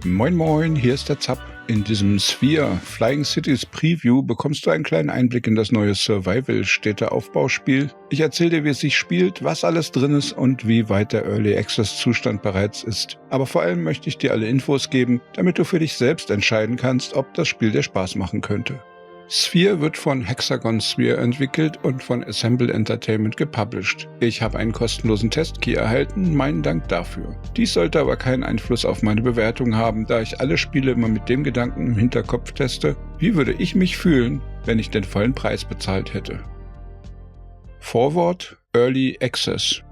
Moin Moin, hier ist der Zapp. In diesem Sphere Flying Cities Preview bekommst du einen kleinen Einblick in das neue Survival-Städteaufbauspiel. Ich erzähle dir, wie es sich spielt, was alles drin ist und wie weit der Early Access Zustand bereits ist. Aber vor allem möchte ich dir alle Infos geben, damit du für dich selbst entscheiden kannst, ob das Spiel dir Spaß machen könnte. Sphere wird von Hexagon Sphere entwickelt und von Assemble Entertainment gepublished. Ich habe einen kostenlosen Testkey erhalten, meinen Dank dafür. Dies sollte aber keinen Einfluss auf meine Bewertung haben, da ich alle Spiele immer mit dem Gedanken im Hinterkopf teste, wie würde ich mich fühlen, wenn ich den vollen Preis bezahlt hätte. Vorwort: Early Access.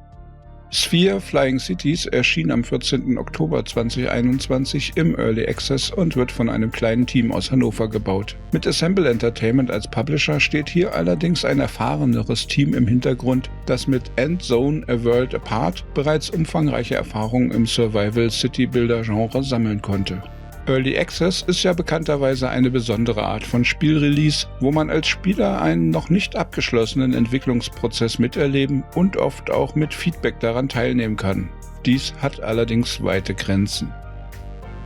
Sphere Flying Cities erschien am 14. Oktober 2021 im Early Access und wird von einem kleinen Team aus Hannover gebaut. Mit Assemble Entertainment als Publisher steht hier allerdings ein erfahreneres Team im Hintergrund, das mit Endzone: A World Apart bereits umfangreiche Erfahrungen im Survival-City-Builder-Genre sammeln konnte. Early Access ist ja bekannterweise eine besondere Art von Spielrelease, wo man als Spieler einen noch nicht abgeschlossenen Entwicklungsprozess miterleben und oft auch mit Feedback daran teilnehmen kann. Dies hat allerdings weite Grenzen.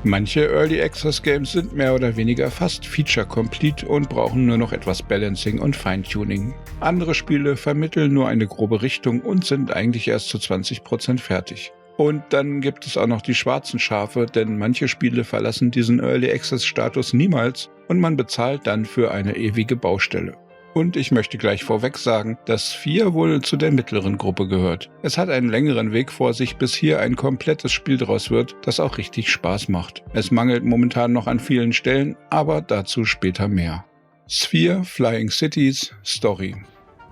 Manche Early Access Games sind mehr oder weniger fast feature-complete und brauchen nur noch etwas Balancing und Feintuning. Andere Spiele vermitteln nur eine grobe Richtung und sind eigentlich erst zu 20% fertig. Und dann gibt es auch noch die schwarzen Schafe, denn manche Spiele verlassen diesen Early Access Status niemals und man bezahlt dann für eine ewige Baustelle. Und ich möchte gleich vorweg sagen, dass Sphere wohl zu der mittleren Gruppe gehört. Es hat einen längeren Weg vor sich, bis hier ein komplettes Spiel draus wird, das auch richtig Spaß macht. Es mangelt momentan noch an vielen Stellen, aber dazu später mehr. Sphere Flying Cities Story.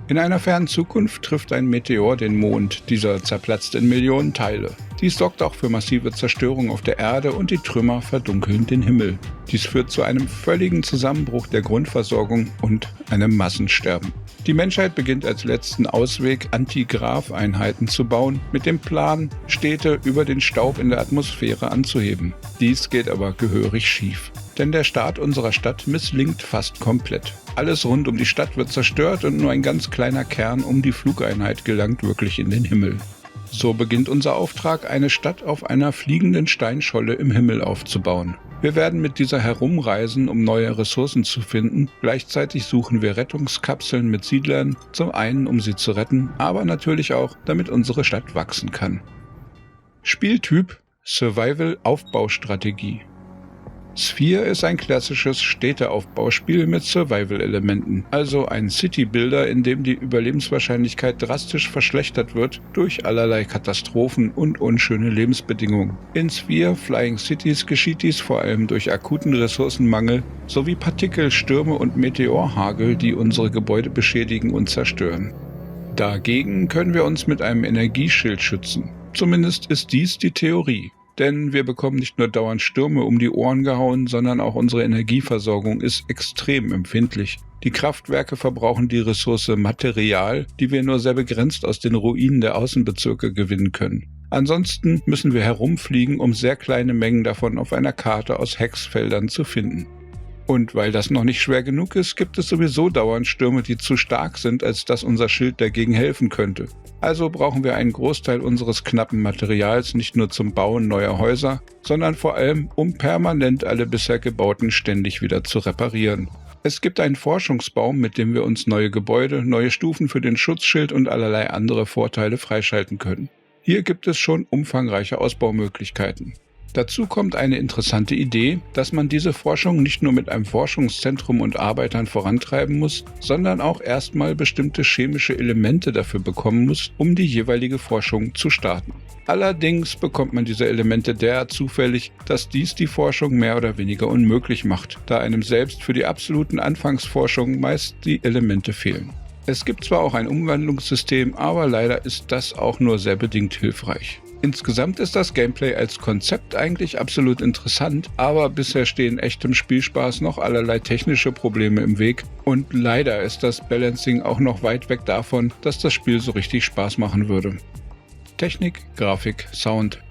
In einer fernen Zukunft trifft ein Meteor den Mond. Dieser zerplatzt in Millionen Teile. Dies sorgt auch für massive Zerstörung auf der Erde und die Trümmer verdunkeln den Himmel. Dies führt zu einem völligen Zusammenbruch der Grundversorgung und einem Massensterben. Die Menschheit beginnt als letzten Ausweg, Antigrav-Einheiten zu bauen, mit dem Plan, Städte über den Staub in der Atmosphäre anzuheben. Dies geht aber gehörig schief. Denn der Start unserer Stadt misslingt fast komplett. Alles rund um die Stadt wird zerstört und nur ein ganz kleiner Kern um die Flugeinheit gelangt wirklich in den Himmel. So beginnt unser Auftrag, eine Stadt auf einer fliegenden Steinscholle im Himmel aufzubauen. Wir werden mit dieser herumreisen, um neue Ressourcen zu finden. Gleichzeitig suchen wir Rettungskapseln mit Siedlern, zum einen um sie zu retten, aber natürlich auch, damit unsere Stadt wachsen kann. Spieltyp: Survival-Aufbaustrategie. Sphere ist ein klassisches Städteaufbauspiel mit Survival-Elementen, also ein City-Builder, in dem die Überlebenswahrscheinlichkeit drastisch verschlechtert wird durch allerlei Katastrophen und unschöne Lebensbedingungen. In Sphere Flying Cities geschieht dies vor allem durch akuten Ressourcenmangel sowie Partikel, Stürme und Meteorhagel, die unsere Gebäude beschädigen und zerstören. Dagegen können wir uns mit einem Energieschild schützen. Zumindest ist dies die Theorie. Denn wir bekommen nicht nur dauernd Stürme um die Ohren gehauen, sondern auch unsere Energieversorgung ist extrem empfindlich. Die Kraftwerke verbrauchen die Ressource Material, die wir nur sehr begrenzt aus den Ruinen der Außenbezirke gewinnen können. Ansonsten müssen wir herumfliegen, um sehr kleine Mengen davon auf einer Karte aus Hexfeldern zu finden. Und weil das noch nicht schwer genug ist, gibt es sowieso dauernd Stürme, die zu stark sind, als dass unser Schild dagegen helfen könnte. Also brauchen wir einen Großteil unseres knappen Materials nicht nur zum Bauen neuer Häuser, sondern vor allem, um permanent alle bisher gebauten ständig wieder zu reparieren. Es gibt einen Forschungsbaum, mit dem wir uns neue Gebäude, neue Stufen für den Schutzschild und allerlei andere Vorteile freischalten können. Hier gibt es schon umfangreiche Ausbaumöglichkeiten. Dazu kommt eine interessante Idee, dass man diese Forschung nicht nur mit einem Forschungszentrum und Arbeitern vorantreiben muss, sondern auch erstmal bestimmte chemische Elemente dafür bekommen muss, um die jeweilige Forschung zu starten. Allerdings bekommt man diese Elemente derart zufällig, dass dies die Forschung mehr oder weniger unmöglich macht, da einem selbst für die absoluten Anfangsforschungen meist die Elemente fehlen. Es gibt zwar auch ein Umwandlungssystem, aber leider ist das auch nur sehr bedingt hilfreich. Insgesamt ist das Gameplay als Konzept eigentlich absolut interessant, aber bisher stehen echtem Spielspaß noch allerlei technische Probleme im Weg und leider ist das Balancing auch noch weit weg davon, dass das Spiel so richtig Spaß machen würde. Technik, Grafik, Sound.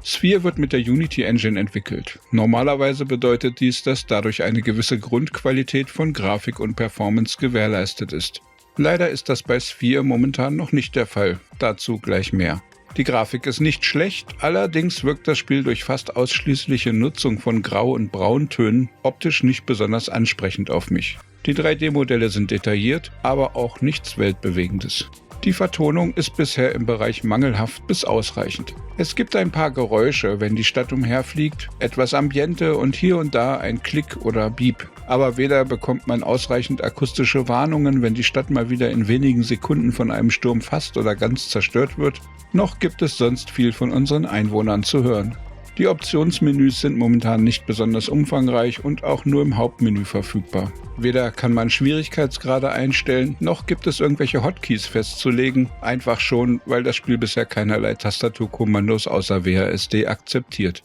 Sphere wird mit der Unity Engine entwickelt. Normalerweise bedeutet dies, dass dadurch eine gewisse Grundqualität von Grafik und Performance gewährleistet ist. Leider ist das bei Sphere momentan noch nicht der Fall, dazu gleich mehr. Die Grafik ist nicht schlecht, allerdings wirkt das Spiel durch fast ausschließliche Nutzung von Grau- und Brauntönen optisch nicht besonders ansprechend auf mich. Die 3D-Modelle sind detailliert, aber auch nichts Weltbewegendes. Die Vertonung ist bisher im Bereich mangelhaft bis ausreichend. Es gibt ein paar Geräusche, wenn die Stadt umherfliegt, etwas Ambiente und hier und da ein Klick oder Beep. Aber weder bekommt man ausreichend akustische Warnungen, wenn die Stadt mal wieder in wenigen Sekunden von einem Sturm fast oder ganz zerstört wird, noch gibt es sonst viel von unseren Einwohnern zu hören. Die Optionsmenüs sind momentan nicht besonders umfangreich und auch nur im Hauptmenü verfügbar. Weder kann man Schwierigkeitsgrade einstellen, noch gibt es irgendwelche Hotkeys festzulegen, einfach schon, weil das Spiel bisher keinerlei Tastaturkommandos außer WASD akzeptiert.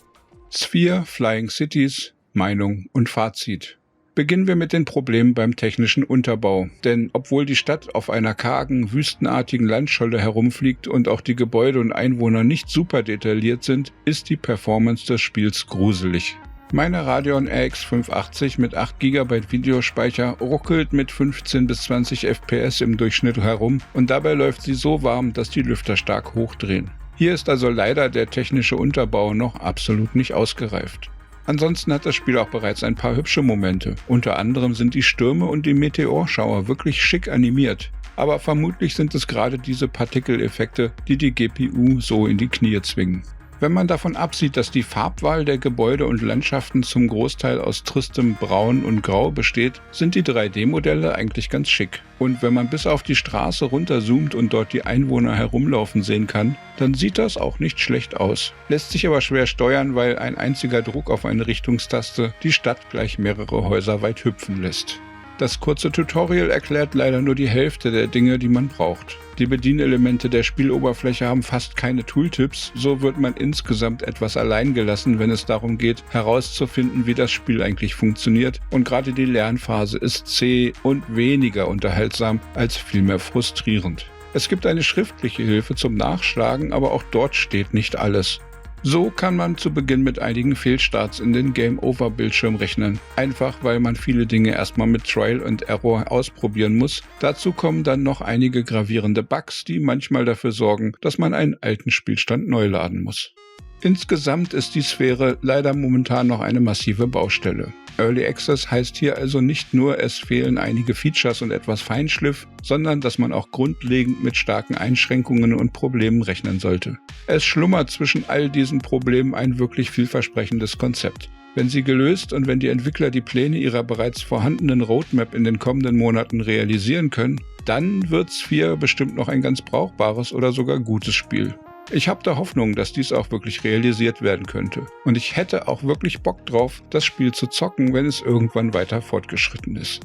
Sphere, Flying Cities, Meinung und Fazit. Beginnen wir mit den Problemen beim technischen Unterbau, denn obwohl die Stadt auf einer kargen, wüstenartigen Landscholle herumfliegt und auch die Gebäude und Einwohner nicht super detailliert sind, ist die Performance des Spiels gruselig. Meine Radeon RX 580 mit 8 GB Videospeicher ruckelt mit 15 bis 20 FPS im Durchschnitt herum und dabei läuft sie so warm, dass die Lüfter stark hochdrehen. Hier ist also leider der technische Unterbau noch absolut nicht ausgereift. Ansonsten hat das Spiel auch bereits ein paar hübsche Momente. Unter anderem sind die Stürme und die Meteorschauer wirklich schick animiert. Aber vermutlich sind es gerade diese Partikeleffekte, die die GPU so in die Knie zwingen. Wenn man davon absieht, dass die Farbwahl der Gebäude und Landschaften zum Großteil aus tristem Braun und Grau besteht, sind die 3D-Modelle eigentlich ganz schick. Und wenn man bis auf die Straße runterzoomt und dort die Einwohner herumlaufen sehen kann, dann sieht das auch nicht schlecht aus. Lässt sich aber schwer steuern, weil ein einziger Druck auf eine Richtungstaste die Stadt gleich mehrere Häuser weit hüpfen lässt. Das kurze Tutorial erklärt leider nur die Hälfte der Dinge, die man braucht. Die Bedienelemente der Spieloberfläche haben fast keine Tooltips, so wird man insgesamt etwas allein gelassen, wenn es darum geht, herauszufinden, wie das Spiel eigentlich funktioniert, und gerade die Lernphase ist zäh und weniger unterhaltsam als vielmehr frustrierend. Es gibt eine schriftliche Hilfe zum Nachschlagen, aber auch dort steht nicht alles. So kann man zu Beginn mit einigen Fehlstarts in den Game-Over-Bildschirm rechnen, einfach weil man viele Dinge erstmal mit Trial and Error ausprobieren muss. Dazu kommen dann noch einige gravierende Bugs, die manchmal dafür sorgen, dass man einen alten Spielstand neu laden muss. Insgesamt ist die Sphäre leider momentan noch eine massive Baustelle. Early Access heißt hier also nicht nur, es fehlen einige Features und etwas Feinschliff, sondern dass man auch grundlegend mit starken Einschränkungen und Problemen rechnen sollte. Es schlummert zwischen all diesen Problemen ein wirklich vielversprechendes Konzept. Wenn sie gelöst und wenn die Entwickler die Pläne ihrer bereits vorhandenen Roadmap in den kommenden Monaten realisieren können, dann wird Sphere bestimmt noch ein ganz brauchbares oder sogar gutes Spiel. Ich habe da Hoffnung, dass dies auch wirklich realisiert werden könnte. Und ich hätte auch wirklich Bock drauf, das Spiel zu zocken, wenn es irgendwann weiter fortgeschritten ist.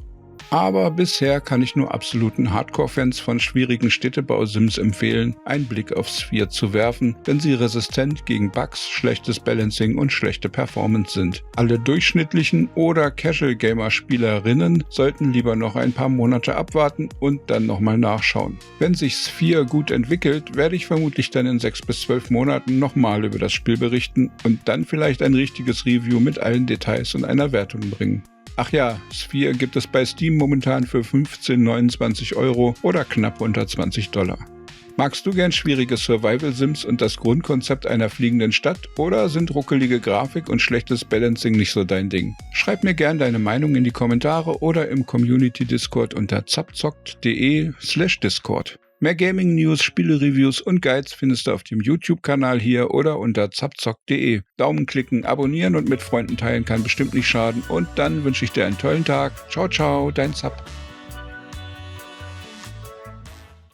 Aber bisher kann ich nur absoluten Hardcore-Fans von schwierigen Städtebau-Sims empfehlen, einen Blick auf Sphere zu werfen, wenn sie resistent gegen Bugs, schlechtes Balancing und schlechte Performance sind. Alle durchschnittlichen oder Casual-Gamer-Spielerinnen sollten lieber noch ein paar Monate abwarten und dann nochmal nachschauen. Wenn sich Sphere gut entwickelt, werde ich vermutlich dann in 6 bis 12 Monaten nochmal über das Spiel berichten und dann vielleicht ein richtiges Review mit allen Details und einer Wertung bringen. Ach ja, Sphere gibt es bei Steam momentan für 15,29 € oder knapp unter $20. Magst du gern schwierige Survival-Sims und das Grundkonzept einer fliegenden Stadt oder sind ruckelige Grafik und schlechtes Balancing nicht so dein Ding? Schreib mir gern deine Meinung in die Kommentare oder im Community-Discord unter zapzockt.de/discord. Mehr Gaming-News, Spiele-Reviews und Guides findest du auf dem YouTube-Kanal hier oder unter zapzockt.de. Daumen klicken, abonnieren und mit Freunden teilen kann bestimmt nicht schaden. Und dann wünsche ich dir einen tollen Tag. Ciao, ciao, dein Zap.